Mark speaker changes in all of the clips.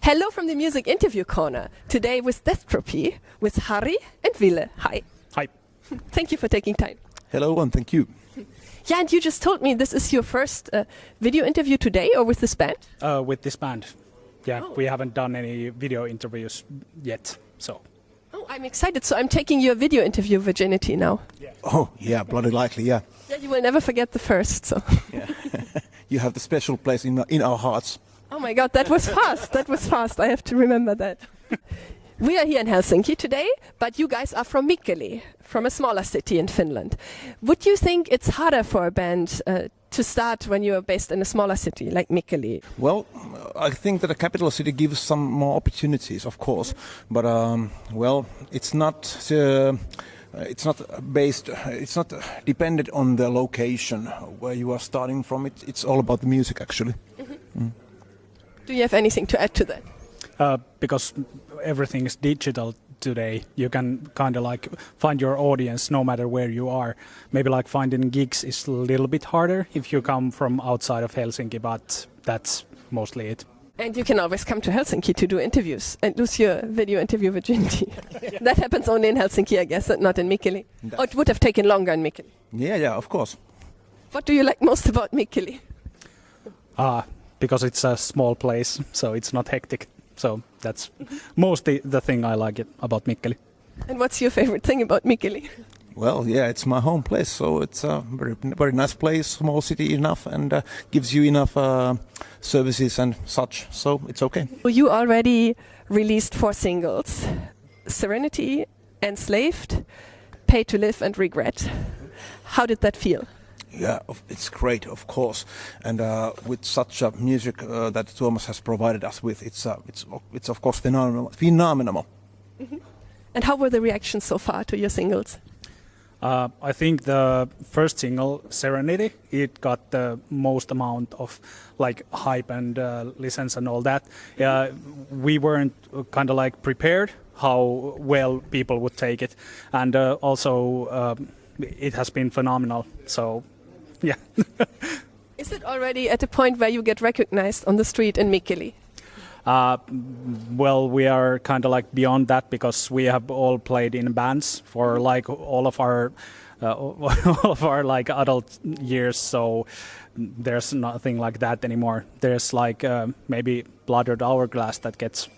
Speaker 1: Hello from the Music Interview Corner. Today with Deathropy, with Harri and Ville. Hi.
Speaker 2: Hi.
Speaker 1: Thank you for taking time.
Speaker 3: Hello and thank you.
Speaker 1: Yeah, and you just told me this is your first video interview today, or with this band?
Speaker 2: With this band. Yeah, we haven't done any video interviews yet, so.
Speaker 1: Oh, I'm excited. So I'm taking your video interview virginity now.
Speaker 2: Yeah.
Speaker 3: Oh, yeah, bloody likely, yeah.
Speaker 1: Yeah, you will never forget the first, so.
Speaker 3: Yeah. You have the special place in our hearts.
Speaker 1: Oh my God, that was fast. That was fast. I have to remember that. We are here in Helsinki today, but you guys are from Mikkeli, from a smaller city in Finland. Would you think it's harder for a band to start when you are based in a smaller city like Mikkeli?
Speaker 3: Well, I think that a capital city gives some more opportunities, of course, but well, it's not dependent on the location where you are starting from. It's all about the music, actually.
Speaker 1: Mm-hmm. Mm. Do you have anything to add to that?
Speaker 2: Because everything is digital today, you can kind of like find your audience no matter where you are. Maybe like finding gigs is a little bit harder if you come from outside of Helsinki, but that's mostly it.
Speaker 1: And you can always come to Helsinki to do interviews and lose your video interview virginity. That happens only in Helsinki, I guess, and not in Mikkeli. Or it would have taken longer in Mikkeli.
Speaker 3: Yeah, of course.
Speaker 1: What do you like most about Mikkeli?
Speaker 2: Because it's a small place, so it's not hectic. So that's mostly the thing I like about Mikkeli.
Speaker 1: And what's your favorite thing about Mikkeli?
Speaker 3: Well, yeah, it's my home place, so it's a very nice place, small city enough, and gives you enough services and such, so it's okay.
Speaker 1: Well, you already released 4 singles: Serenity, Enslaved, Pay to Live and Regret. How did that feel?
Speaker 3: Yeah, it's great, of course, and with such music that Tuomas has provided us with, it's of course phenomenal.
Speaker 1: Mm-hmm. And how were the reactions so far to your singles?
Speaker 2: I think the first single, Serenity, it got the most amount of like hype and listens and all that. We weren't kind of like prepared how well people would take it, and also it has been phenomenal. So. Yeah.
Speaker 1: Is it already at a point where you get recognized on the street in Mikkeli?
Speaker 2: Well, we are kind of like beyond that because we have all played in bands for like all of our like adult years. So there's nothing like that anymore. There's like maybe Blood Red Hourglass that gets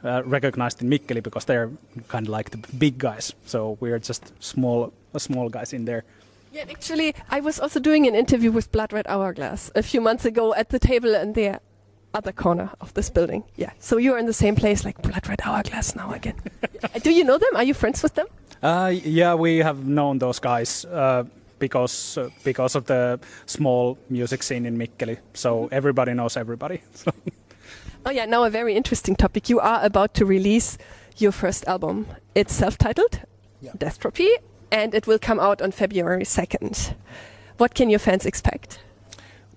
Speaker 2: recognized in Mikkeli because they're kind of like the big guys. So we're just small guys in there.
Speaker 1: Yeah, actually, I was also doing an interview with Blood Red Hourglass a few months ago at the table in the other corner of this building. Yeah, so you're in the same place like Blood Red Hourglass now again. Do you know them? Are you friends with them?
Speaker 2: Yeah, we have known those guys because of the small music scene in Mikkeli. So everybody knows everybody.
Speaker 1: Oh yeah, now a very interesting topic. You are about to release your first album. It's self-titled, Deathropy. And it will come out on February 2nd. What can your fans expect?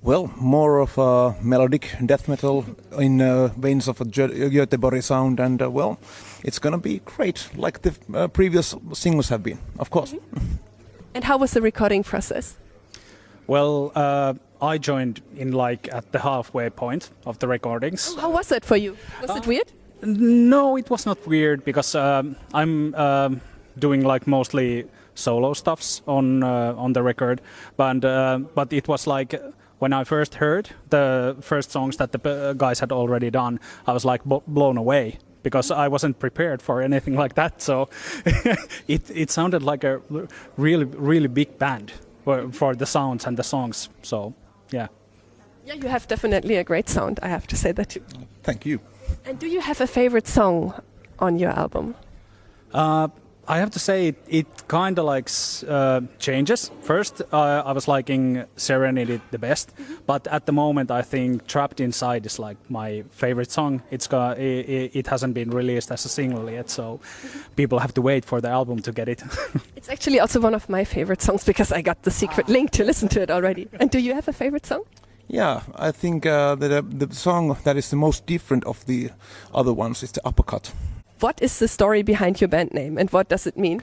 Speaker 3: Well, more of a melodic death metal in veins of a Göteborg sound, and well, it's gonna be great, like the previous singles have been, of course. Mm-hmm.
Speaker 1: And how was the recording process?
Speaker 2: Well, I joined in like at the halfway point of the recordings.
Speaker 1: How was that for you? Was it weird?
Speaker 2: No, it was not weird because I'm doing like mostly solo stuffs on the record, but it was like when I first heard the first songs that the guys had already done, I was like blown away because I wasn't prepared for anything like that. So it sounded like a really big band for the sounds and the songs. So yeah.
Speaker 1: Yeah, you have definitely a great sound. I have to say that too.
Speaker 3: Thank you.
Speaker 1: And do you have a favorite song on your album?
Speaker 2: I have to say it kind of like changes. First, I was liking Serenity the best, but at the moment I think Trapped Inside is like my favorite song. It hasn't been released as a single yet, so people have to wait for the album to get it.
Speaker 1: It's actually also one of my favorite songs because I got the secret link to listen to it already. And do you have a favorite song?
Speaker 3: Yeah, I think that the song that is the most different of the other ones is the Uppercut.
Speaker 1: What is the story behind your band name and what does it mean?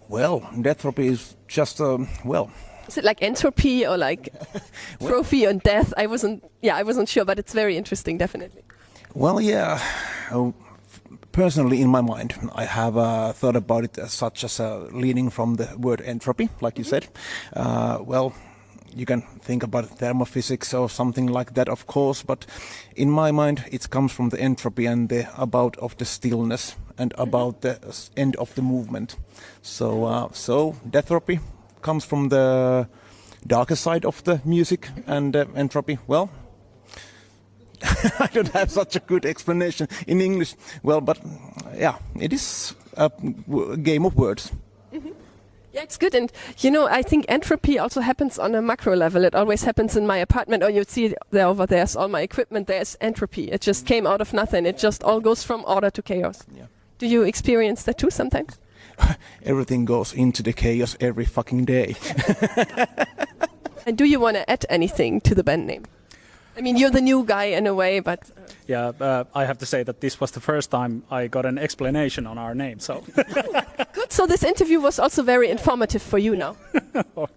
Speaker 3: Well, Deathropy is just,
Speaker 1: Is it like Entropy or like trophy and death? I wasn't sure, but it's very interesting, definitely.
Speaker 3: Well, yeah. Personally, in my mind, I have thought about it as such as leading from the word entropy, like you said. Well, you can think about thermophysics or something like that, of course, but in my mind, it comes from the entropy and the about of the stillness and about the end of the movement. So Deathropy comes from the darker side of the music, and entropy, well, I don't have such a good explanation in English. Well, but yeah, it is a game of words.
Speaker 1: Yeah, it's good. And, I think entropy also happens on a macro level. It always happens in my apartment. Or you see there over there's all my equipment. There's entropy. It just came out of nothing. It just all goes from order to chaos.
Speaker 3: Yeah.
Speaker 1: Do you experience that too sometimes?
Speaker 3: Everything goes into the chaos every fucking day.
Speaker 1: And do you want to add anything to the band name? I mean, you're the new guy in a way, but...
Speaker 2: Yeah, I have to say that this was the first time I got an explanation on our name, so...
Speaker 1: Good, so this interview was also very informative for you now.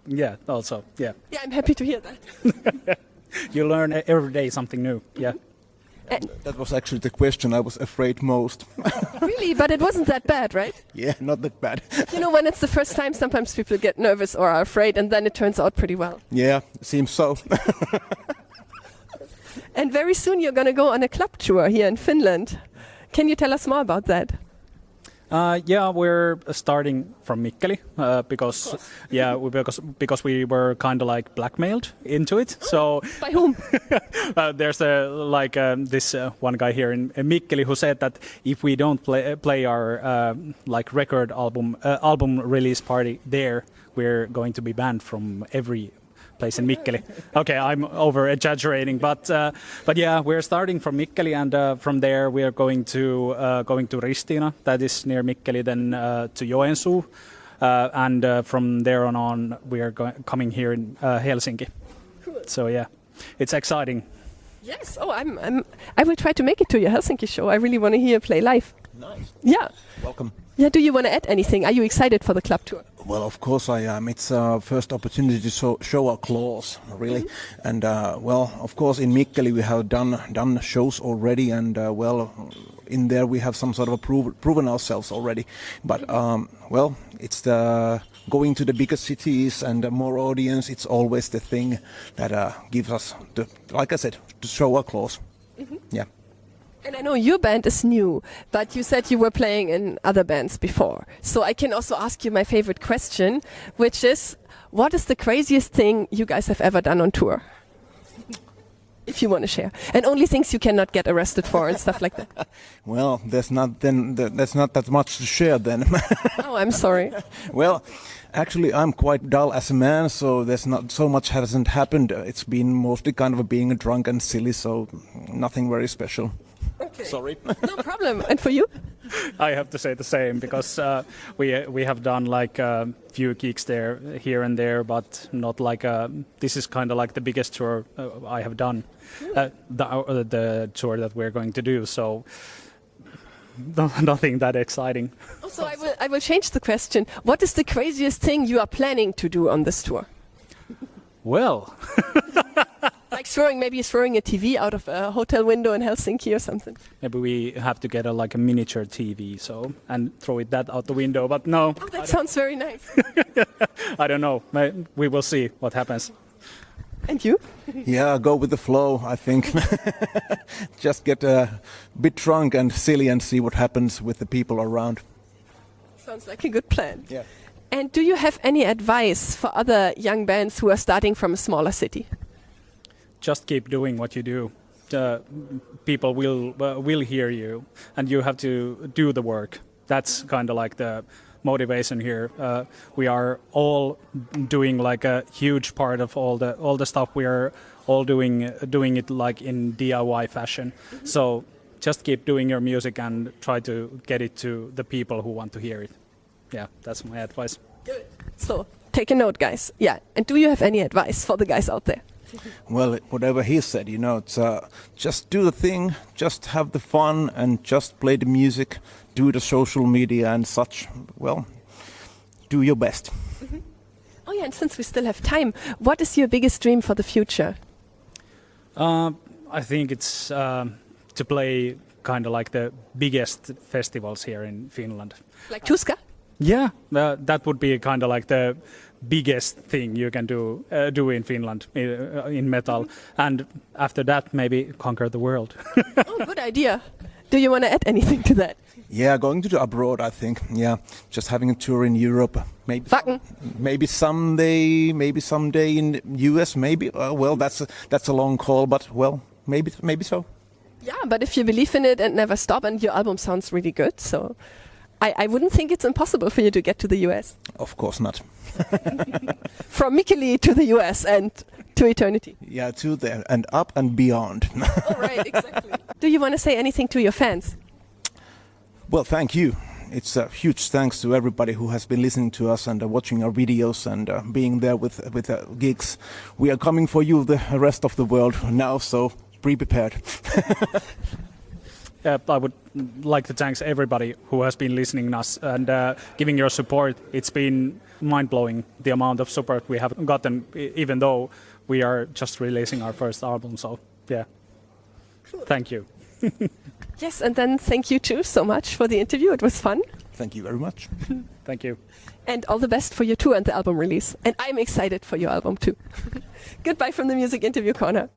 Speaker 2: Yeah, also, yeah.
Speaker 1: Yeah, I'm happy to hear that.
Speaker 2: You learn every day something new, yeah.
Speaker 3: That was actually the question I was afraid most.
Speaker 1: Really? But it wasn't that bad, right?
Speaker 3: Yeah, not that bad.
Speaker 1: When it's the first time, sometimes people get nervous or are afraid, and then it turns out pretty well.
Speaker 3: Yeah, seems so.
Speaker 1: And very soon you're going to go on a club tour here in Finland. Can you tell us more about that?
Speaker 2: Yeah, we're starting from Mikkeli because we were kind of like blackmailed into it. So
Speaker 1: by whom?
Speaker 2: There's this one guy here in Mikkeli who said that if we don't play our record album release party there, we're going to be banned from every place in Mikkeli. Okay, I'm over exaggerating, but yeah, we're starting from Mikkeli, and from there we are going to Ristiina, that is near Mikkeli, then to Joensuu, and from there on we are coming here in Helsinki.
Speaker 1: Cool.
Speaker 2: So yeah, it's exciting.
Speaker 1: Yes. Oh, I will try to make it to your Helsinki show. I really want to hear play live.
Speaker 3: Nice.
Speaker 1: Yeah.
Speaker 3: Welcome.
Speaker 1: Yeah. Do you want to add anything? Are you excited for the club tour?
Speaker 3: Well, of course I am. It's our first opportunity to show our claws, really. Mm-hmm. And well, of course, in Mikkeli we have done shows already, and well, in there we have some sort of proven ourselves already. But well, it's the going to the bigger cities and more audience. It's always the thing that gives us, like I said, to show our claws. Mm-hmm. Yeah.
Speaker 1: And I know your band is new, but you said you were playing in other bands before. So I can also ask you my favorite question, which is, what is the craziest thing you guys have ever done on tour? If you want to share. And only things you cannot get arrested for and stuff like that.
Speaker 3: Well, there's not that much to share then.
Speaker 1: Oh, I'm sorry.
Speaker 3: Well, actually, I'm quite dull as a man, so there's not so much hasn't happened. It's been mostly kind of being drunk and silly, so nothing very special.
Speaker 1: Okay.
Speaker 3: Sorry.
Speaker 1: No problem. And for you?
Speaker 2: I have to say the same, because we have done like a few gigs there, here and there, but not like this is kind of like the biggest tour I have done, the tour that we're going to do. So nothing that exciting.
Speaker 1: So I will change the question. What is the craziest thing you are planning to do on this tour?
Speaker 2: Well.
Speaker 1: Like throwing a TV out of a hotel window in Helsinki or something.
Speaker 2: Maybe we have to get a miniature TV, and throw that out the window. But no.
Speaker 1: Oh, that sounds very nice.
Speaker 2: I don't know. We will see what happens.
Speaker 1: And you?
Speaker 3: Yeah, go with the flow, I think. Just get a bit drunk and silly and see what happens with the people around.
Speaker 1: Sounds like a good plan.
Speaker 3: Yeah.
Speaker 1: And do you have any advice for other young bands who are starting from a smaller city?
Speaker 2: Just keep doing what you do. People will hear you, and you have to do the work. That's kind of like the motivation here. We are all doing like a huge part of all the stuff. We are all doing it like in DIY fashion. Mm-hmm. So just keep doing your music and try to get it to the people who want to hear it. Yeah, that's my advice.
Speaker 1: Good. So take a note, guys. Yeah. And do you have any advice for the guys out there?
Speaker 3: Well, whatever he said, it's just do the thing, just have the fun, and just play the music, do the social media and such. Well, do your best.
Speaker 1: Mm-hmm. Oh yeah, and since we still have time, what is your biggest dream for the future?
Speaker 2: I think it's to play kind of like the biggest festivals here in Finland.
Speaker 1: Like Tuska?
Speaker 2: Yeah, that would be kind of like the biggest thing you can do in Finland in metal, and after that maybe conquer the world.
Speaker 1: Oh, good idea. Do you want to add anything to that?
Speaker 3: Yeah, going to the abroad, I think. Yeah, just having a tour in Europe.
Speaker 1: Wacken.
Speaker 3: Maybe someday in US. Maybe. Well, that's a long call, but well, maybe so.
Speaker 1: Yeah, but if you believe in it and never stop, and your album sounds really good, so I wouldn't think it's impossible for you to get to the US.
Speaker 3: Of course not.
Speaker 1: From Mikkeli to the US and to eternity.
Speaker 3: Yeah, to there and up and beyond.
Speaker 1: Oh, right, exactly. Do you want to say anything to your fans?
Speaker 3: Well, thank you. It's a huge thanks to everybody who has been listening to us and watching our videos and being there with gigs. We are coming for you, the rest of the world now, so be prepared.
Speaker 2: I would like to thank everybody who has been listening us and giving your support. It's been mind-blowing, the amount of support we have gotten, even though we are just releasing our first album. So, yeah, thank you.
Speaker 1: Yes, and then thank you too so much for the interview. It was fun.
Speaker 3: Thank you very much.
Speaker 2: Thank you.
Speaker 1: And all the best for your tour and the album release. And I'm excited for your album too. Goodbye from the Music Interview Corner.